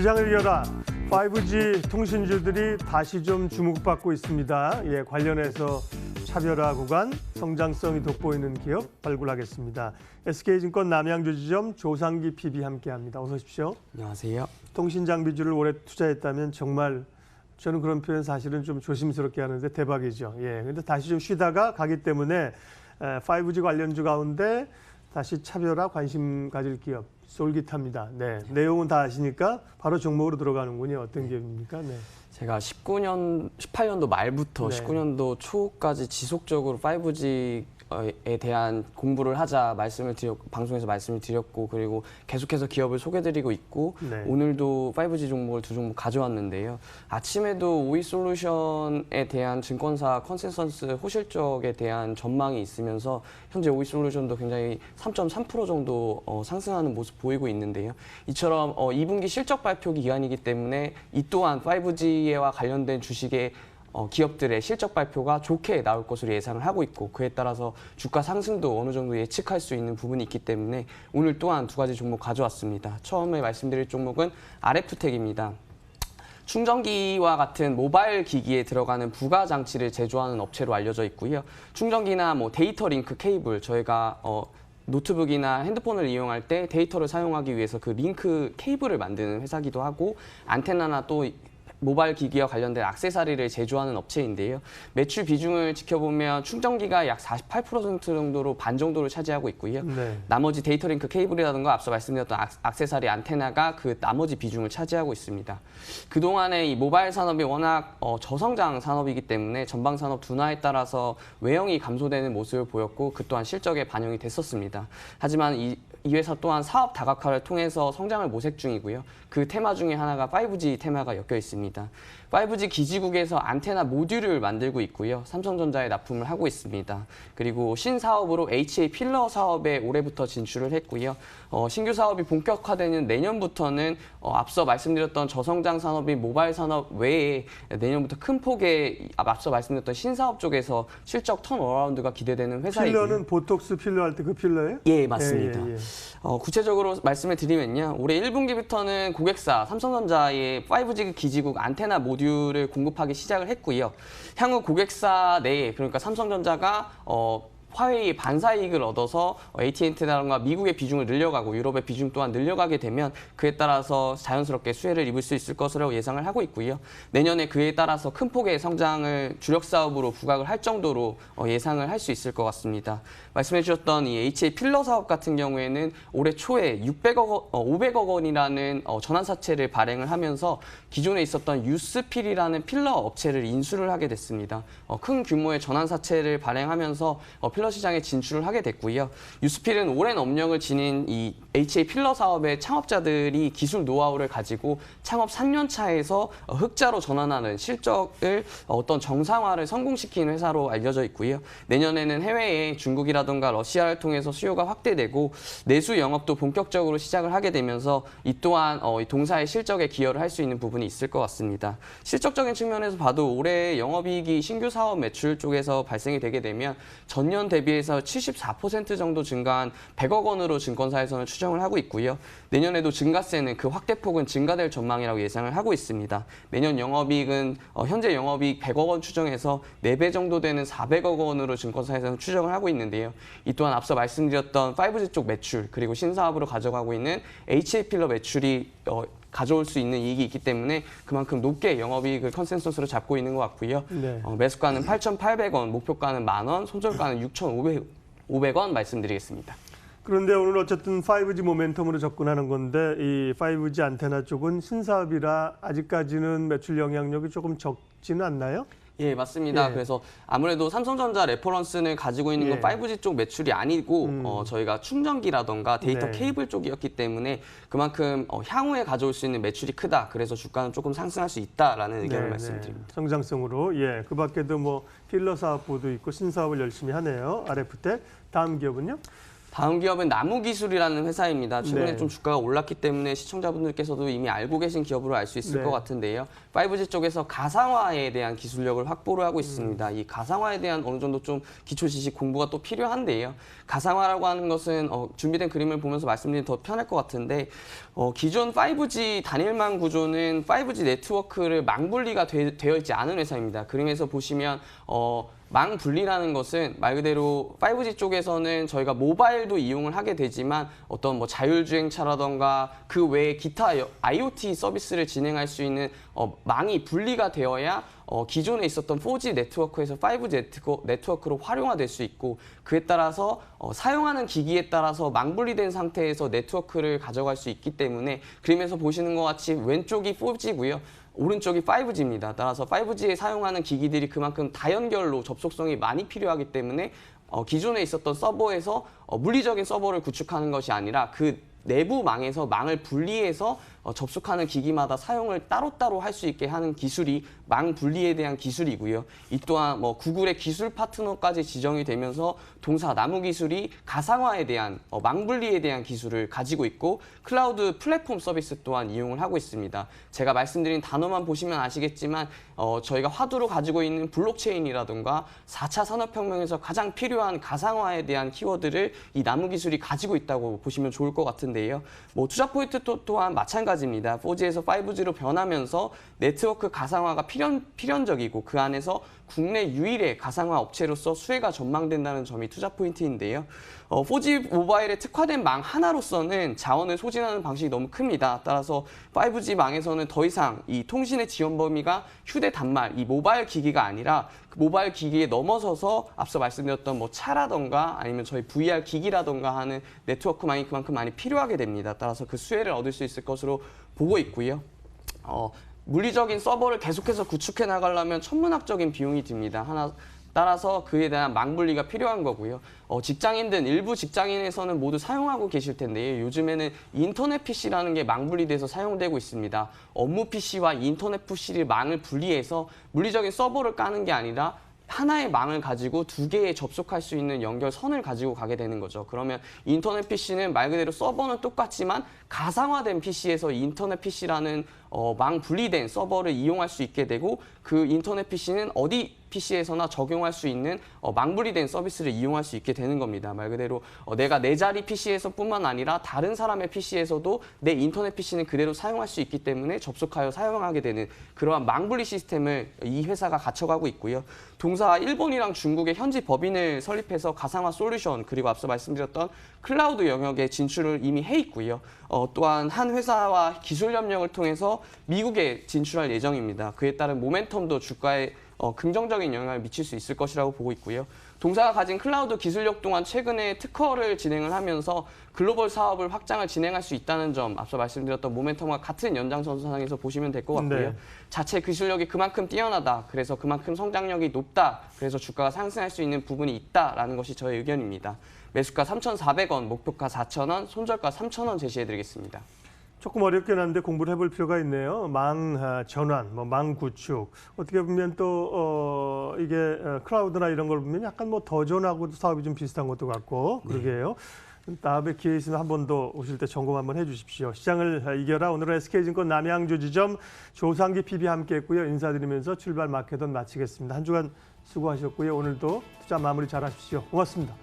시장을 열어 5G 통신주들이 다시 좀 주목받고 있습니다. 관련해서 차별화 구간, 성장성이 돋보이는 기업 발굴하겠습니다. SK증권 남양주지점 조상기 PB 함께합니다. 어서 오십시오. 안녕하세요. 통신장비주를 오래 투자했다면 정말 저는 그런 표현 사실은 좀 조심스럽게 하는데 대박이죠. 그런데 다시 좀 쉬다가 가기 때문에 5G 관련주 가운데 다시 차별화 관심 가질 기업 솔깃합니다. 내용은 다 아시니까 바로 종목으로 들어가는군요. 어떤 기업입니까? 제가 18년도 말부터 19년도 초까지 지속적으로 5G에 대한 공부를 하자 방송에서 말씀을 드렸고, 그리고 계속해서 기업을 소개드리고 있고, 오늘도 5G 종목을 두 종목 가져왔는데요. 아침에도 오이솔루션에 대한 증권사 컨센서스 호실적에 대한 전망이 있으면서 현재 오이솔루션도 굉장히 3.3% 정도 상승하는 모습 보이고 있는데요. 이처럼 2분기 실적 발표 기간이기 때문에 이 또한 5G와 관련된 주식의 기업들의 실적 발표가 좋게 나올 것으로 예상을 하고 있고, 그에 따라서 주가 상승도 어느 정도 예측할 수 있는 부분이 있기 때문에 오늘 또한 두 가지 종목 가져왔습니다. 처음에 말씀드릴 종목은 RF텍입니다. 충전기와 같은 모바일 기기에 들어가는 부가 장치를 제조하는 업체로 알려져 있고요. 충전기나 데이터 링크 케이블, 저희가 노트북이나 핸드폰을 이용할 때 데이터를 사용하기 위해서 그 링크 케이블을 만드는 회사기도 하고, 안테나나 또 모바일 기기와 관련된 액세서리를 제조하는 업체인데요. 매출 비중을 지켜보면 충전기가 약 48% 정도로 반 정도를 차지하고 있고요. 나머지 데이터 링크 케이블이라든가 앞서 말씀드렸던 액세서리 안테나가 그 나머지 비중을 차지하고 있습니다. 그동안에 이 모바일 산업이 워낙 저성장 산업이기 때문에 전방 산업 둔화에 따라서 외형이 감소되는 모습을 보였고, 그 또한 실적에 반영이 됐었습니다. 하지만 이 회사 또한 사업 다각화를 통해서 성장을 모색 중이고요. 그 테마 중에 하나가 5G 테마가 엮여 있습니다. 5G 기지국에서 안테나 모듈을 만들고 있고요. 삼성전자에 납품을 하고 있습니다. 그리고 신사업으로 HA 필러 사업에 올해부터 진출을 했고요. 신규 사업이 본격화되는 내년부터는 앞서 말씀드렸던 저성장 산업인 모바일 산업 외에 내년부터 큰 폭의 앞서 말씀드렸던 신사업 쪽에서 실적 턴어라운드가 기대되는 회사이고요. 필러는 보톡스 필러 할 때 그 필러예요? 예, 맞습니다. 구체적으로 말씀을 드리면요. 올해 1분기부터는 고객사 삼성전자의 5G 기지국 안테나 모듈을 공급하기 시작을 했고요. 향후 고객사 내에, 그러니까 삼성전자가 화웨이의 반사이익을 얻어서 AT&T라든가 미국의 비중을 늘려가고 유럽의 비중 또한 늘려가게 되면 그에 따라서 자연스럽게 수혜를 입을 수 있을 것으로 예상을 하고 있고요. 내년에 그에 따라서 큰 폭의 성장을 주력 사업으로 부각을 할 정도로 예상을 할 수 있을 것 같습니다. 말씀해 주셨던 이 HA 필러 사업 같은 경우에는 올해 초에 500억 원이라는 전환사채를 발행을 하면서 기존에 있었던 유스필이라는 필러 업체를 인수를 하게 됐습니다. 큰 규모의 전환사채를 발행하면서 필러 시장에 진출을 하게 됐고요. 유스필은 오랜 업력을 지닌 이 HA 필러 사업의 창업자들이 기술 노하우를 가지고 창업 3년 차에서 흑자로 전환하는 실적을 어떤 정상화를 성공시킨 회사로 알려져 있고요. 내년에는 해외에 중국이라든가 러시아를 통해서 수요가 확대되고 내수 영업도 본격적으로 시작을 하게 되면서 이 또한 이 동사의 실적에 기여를 할 수 있는 부분이 있을 것 같습니다. 실적적인 측면에서 봐도 올해 영업이익이 신규 사업 매출 쪽에서 발생이 되게 되면 전년 대비해서 74% 정도 증가한 100억 원으로 증권사에서는 추정을 하고 있고요. 내년에도 증가세는 그 확대폭은 증가될 전망이라고 예상을 하고 있습니다. 내년 영업이익은 현재 영업이익 100억 원 추정해서 4배 정도 되는 400억 원으로 증권사에서는 추정을 하고 있는데요. 이 또한 앞서 말씀드렸던 5G 쪽 매출, 그리고 신사업으로 가져가고 있는 HA 필러 매출이 가져올 수 있는 이익이 있기 때문에 그만큼 높게 영업이익을 컨센서스로 잡고 있는 것 같고요. 매수가는 8,800원, 목표가는 10,000원, 손절가는 6,500원 말씀드리겠습니다. 그런데 오늘 어쨌든 5G 모멘텀으로 접근하는 건데 이 5G 안테나 쪽은 신사업이라 아직까지는 매출 영향력이 조금 적지는 않나요? 예, 맞습니다. 그래서 아무래도 삼성전자 레퍼런스를 가지고 있는 건 5G 쪽 매출이 아니고 저희가 충전기라던가 데이터 케이블 쪽이었기 때문에 그만큼 향후에 가져올 수 있는 매출이 크다. 그래서 주가는 조금 상승할 수 있다라는 의견을 말씀드립니다. 성장성으로. 그 밖에도 필러 사업부도 있고 신사업을 열심히 하네요. RF텍. 다음 기업은요? 다음 기업은 나무기술이라는 회사입니다. 최근에 네. 좀 주가가 올랐기 때문에 시청자분들께서도 이미 알고 계신 기업으로 알 수 있을 네. 것 같은데요. 5G 쪽에서 가상화에 대한 기술력을 확보를 하고 있습니다. 이 가상화에 대한 어느 정도 좀 기초 지식 공부가 또 필요한데요. 가상화라고 하는 것은 준비된 그림을 보면서 말씀드리면 더 편할 것 같은데 기존 5G 단일망 구조는 5G 네트워크를 망분리가 되어 있지 않은 회사입니다. 그림에서 보시면 망 분리라는 것은 말 그대로 5G 쪽에서는 저희가 모바일도 이용을 하게 되지만 어떤 뭐 자율주행차라던가 그 외에 기타 IoT 서비스를 진행할 수 있는 망이 분리가 되어야 기존에 있었던 4G 네트워크에서 5G 네트워크로 활용화될 수 있고 그에 따라서 사용하는 기기에 따라서 망 분리된 상태에서 네트워크를 가져갈 수 있기 때문에 그림에서 보시는 것 같이 왼쪽이 4G고요. 오른쪽이 5G입니다. 따라서 5G에 사용하는 기기들이 그만큼 다연결로 접속성이 많이 필요하기 때문에 기존에 있었던 서버에서 물리적인 서버를 구축하는 것이 아니라 그 내부 망에서 망을 분리해서 접속하는 기기마다 사용을 따로따로 할 수 있게 하는 기술이 망 분리에 대한 기술이고요. 이 또한 구글의 기술 파트너까지 지정이 되면서 동사 나무 기술이 가상화에 대한 망 분리에 대한 기술을 가지고 있고 클라우드 플랫폼 서비스 또한 이용을 하고 있습니다. 제가 말씀드린 단어만 보시면 아시겠지만 저희가 화두로 가지고 있는 블록체인이라든가 4차 산업혁명에서 가장 필요한 가상화에 대한 키워드를 이 나무 기술이 가지고 있다고 보시면 좋을 것 같은데요. 투자 포인트 또한 마찬가지입니다. 4G에서 5G로 변하면서 네트워크 가상화가 필연적이고 그 안에서 국내 유일의 가상화 업체로서 수혜가 전망된다는 점이 투자 포인트인데요. 4G 모바일에 특화된 망 하나로서는 자원을 소진하는 방식이 너무 큽니다. 따라서 5G 망에서는 더 이상 이 통신의 지원 범위가 휴대 단말, 이 모바일 기기가 아니라 그 모바일 기기에 넘어서서 앞서 말씀드렸던 차라던가 아니면 저희 VR 기기라던가 하는 네트워크망이 그만큼 많이 필요하게 됩니다. 따라서 그 수혜를 얻을 수 있을 것으로 보고 있고요. 물리적인 서버를 계속해서 구축해 나가려면 천문학적인 비용이 듭니다. 따라서 그에 대한 망분리가 필요한 거고요. 직장인들 일부 직장인에서는 모두 사용하고 계실 텐데요. 요즘에는 인터넷 PC라는 게 망분리돼서 사용되고 있습니다. 업무 PC와 인터넷 PC를 망을 분리해서 물리적인 서버를 까는 게 아니라 하나의 망을 가지고 두 개에 접속할 수 있는 연결선을 가지고 가게 되는 거죠. 그러면 인터넷 PC는 말 그대로 서버는 똑같지만 가상화된 PC에서 인터넷 PC라는 망 분리된 서버를 이용할 수 있게 되고 그 인터넷 PC는 어디 PC에서나 적용할 수 있는 망 분리된 서비스를 이용할 수 있게 되는 겁니다. 말 그대로 내가 내 자리 PC에서뿐만 아니라 다른 사람의 PC에서도 내 인터넷 PC는 그대로 사용할 수 있기 때문에 접속하여 사용하게 되는 그러한 망 분리 시스템을 이 회사가 갖춰가고 있고요. 동사 일본이랑 중국의 현지 법인을 설립해서 가상화 솔루션 그리고 앞서 말씀드렸던 클라우드 영역에 진출을 이미 해 있고요. 또한 한 회사와 기술 협력을 통해서 미국에 진출할 예정입니다. 그에 따른 모멘텀도 주가에 긍정적인 영향을 미칠 수 있을 것이라고 보고 있고요. 동사가 가진 클라우드 기술력 또한 최근에 특허를 진행을 하면서 글로벌 사업을 확장을 진행할 수 있다는 점 앞서 말씀드렸던 모멘텀과 같은 연장선상에서 보시면 될 것 같고요. 네. 자체 기술력이 그만큼 뛰어나다. 그래서 그만큼 성장력이 높다. 그래서 주가가 상승할 수 있는 부분이 있다라는 것이 저의 의견입니다. 매수가 3,400원, 목표가 4,000원, 손절가 3,000원 제시해드리겠습니다. 조금 어렵긴 한데 공부를 해볼 필요가 있네요. 망 전환, 망 구축. 어떻게 보면 또 이게 클라우드나 이런 걸 보면 약간 더존하고도 사업이 좀 비슷한 것도 같고 그러게요. 다음에 기회 있으면 한 번 더 오실 때 점검 한번 해주십시오. 시장을 이겨라. 오늘은 SK증권 남양주 지점 조상기 PB 함께했고요. 인사드리면서 출발 마켓은 마치겠습니다. 한 주간 수고하셨고요. 오늘도 투자 마무리 잘하십시오. 고맙습니다.